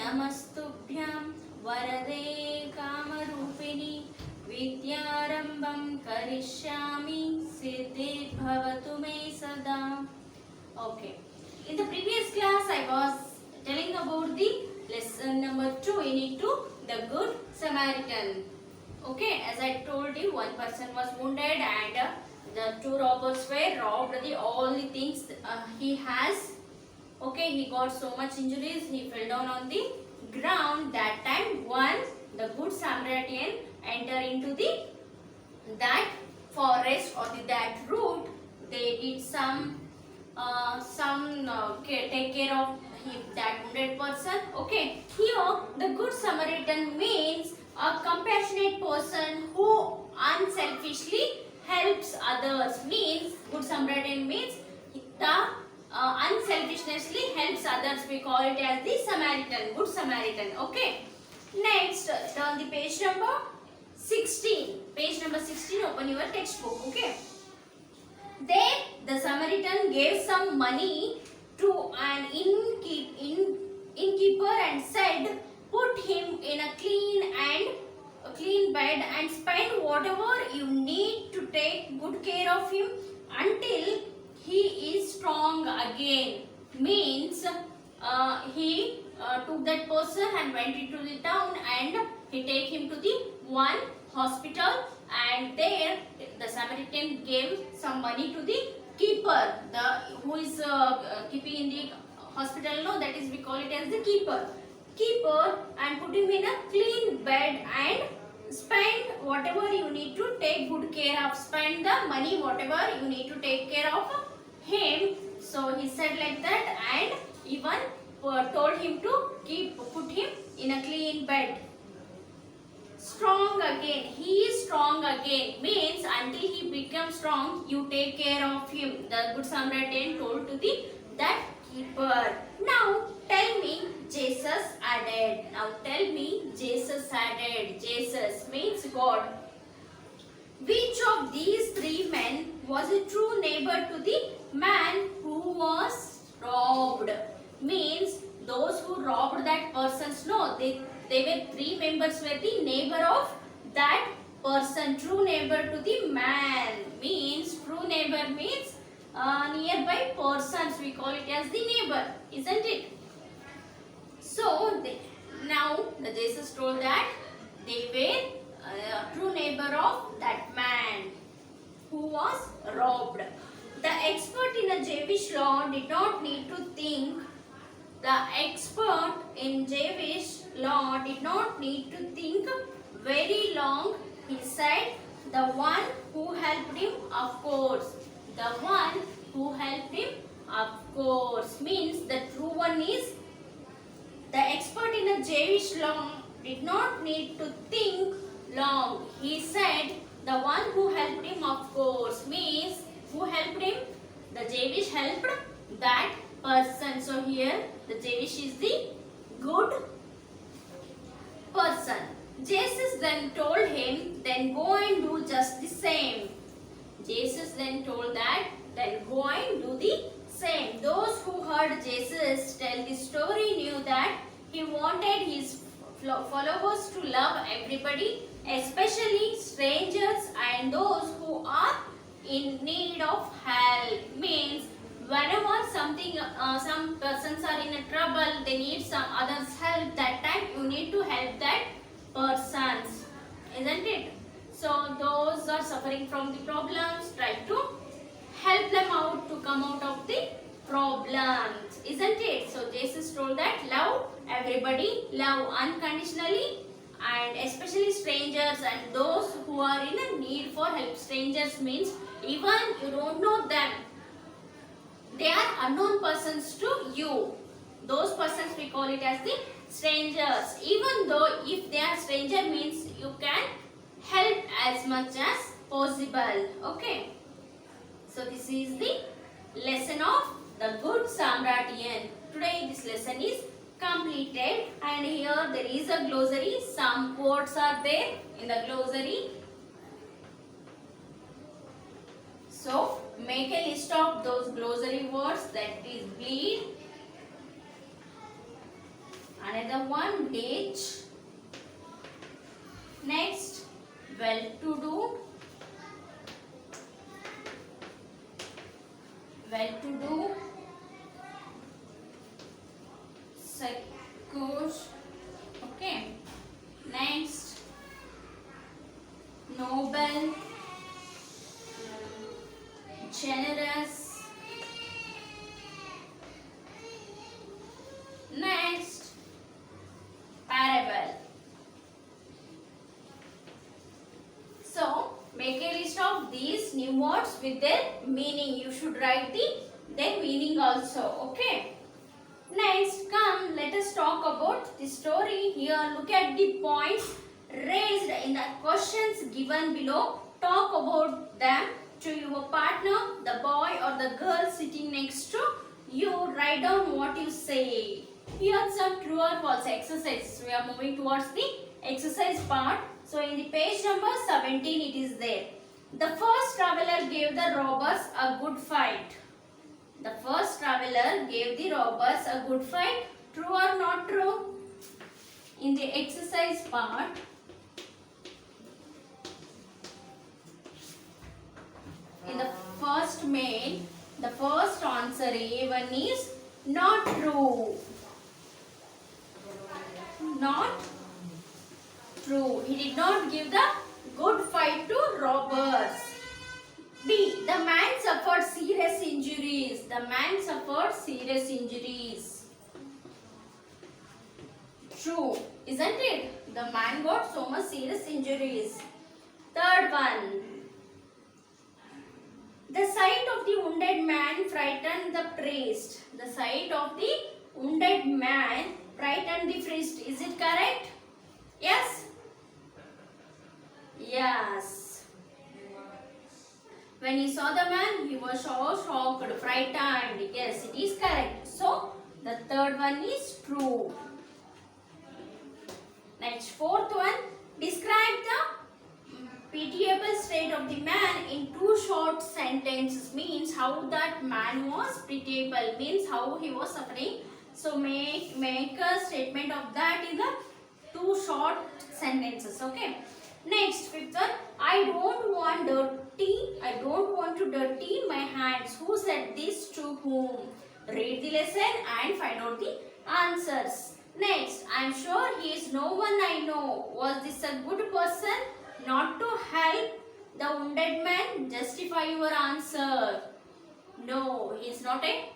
नमस्तुभ्यं वरदे कामरूपिणि विद्यारम्भं करिष्यामि सिद्धिर्भवतु मे सदा. Okay. In the previous class I was telling about the lesson number 2 in to the Good Samaritan. Okay, as I told you, one person was wounded and the two robbers were robbed all the things he has. Okay, he got so much injuries, he fell down on the ground. That time the Good Samaritan enter into that forest or that route. They did take care of that wounded person. Okay, here the Good Samaritan means a compassionate person who unselfishly helps others. Means Good Samaritan means the unselfishly helps others. We call it as the Samaritan, Good Samaritan. Okay. Next, turn the page number 16. Page number 16. Open your textbook. Okay. There, the Samaritan gave some money to an innkeeper and said, "Put him in a clean bed and spend whatever you need to take good care of him until he is strong again." Means he took that person and went into the town and he take him to the one hospital, and there the Samaritan gave some money to the keeper, who is keeping in the hospital. No, that is we call it as the keeper, and put him in a clean bed and spend whatever you need to take good care of. Spend the money whatever you need to take care of him. So he said like that, and even told him to put him in a clean bed. Strong again. He is strong again. Means until he becomes strong, you take care of him. The Good Samaritan told to that keeper. Now tell me, Jesus added. Now tell me, Jesus added. Jesus means God. Which of these three men was a true neighbor to the man who was robbed? Means those who robbed that person's. No, they were three members were the neighbor of that person. True neighbor to the man. Means true neighbor means nearby persons. We call it as the neighbor, isn't it? So now the Jesus told that they were true neighbor of that man who was robbed. The expert in a Jewish law did not need to think. The expert in Jewish law did not need to think very long. He said, "The one who helped him, of course." The one who helped him, of course. Means the true one is the expert in a Jewish law did not need to think long. He said, "The one who helped him, of course." Means who helped him? The Jewish helped that person. So here the Jewish is the good person. Jesus then told him, "Then go and do just the same." Jesus then told that, "Then go and do the same." Those who heard Jesus tell the story knew that he wanted his followers to love everybody, especially strangers and those who are in need of help. Means whenever some persons are in a trouble, they need some others help, that time you need to help that persons, isn't it? So those are suffering from the problems, try to help them out to come out of the problems, isn't it? So Jesus told that love everybody, love unconditionally, and especially strangers and those who are in a need for help. Strangers means even you don't know them, they are unknown persons to you. Those persons we call it as the strangers. Even though if they are stranger means you can help as much as possible. Okay. So this is the lesson of the Good Samaritan. Today this lesson is completed, and here there is a glossary. Some words are there in the glossary. So make a list of those glossary words. That is bleed, Another one, rich. Next, well-to-do. Well-to-do. Secure. Okay. Next, noble, generous. Next, parable. So, make a list of these new words with their meaning. You should write their meaning also. Okay. Next, come, let us talk about the story. Here, look at the points raised in the questions given below. Talk about them to your partner, the boy or the girl sitting next to you. Write down what you say. Here some true or false exercises. We are moving towards the exercise part. So in the page number 17 it is there. The first traveler gave the robbers a good fight. The first traveler gave the robbers a good fight. True or not true? In the exercise part, in the first mail, the first answer A1 is not true. Not true. He did not give the good fight to robbers. B. The man suffered serious injuries. The man suffered serious injuries. True, isn't it? The man got so much serious injuries. Third one. The sight of the wounded man frightened the priest. The sight of the wounded man frightened the priest. Is it correct? Yes? Yes. When he saw the man, he was so shocked, frightened. Yes, it is correct. So, the third one is true. Next, fourth one. Describe the pitiable state of the man in two short sentences. Means how that man was pitiable. Means how he was suffering. So, make a statement of that in the two short sentences. Okay. Next, fifth one. I don't want to dirty my hands. Who said this to whom? Read the lesson and find out the answers. Next, I am sure he is no one I know. Was this a good person? Not to help the wounded man? Justify your answer. No, he is not a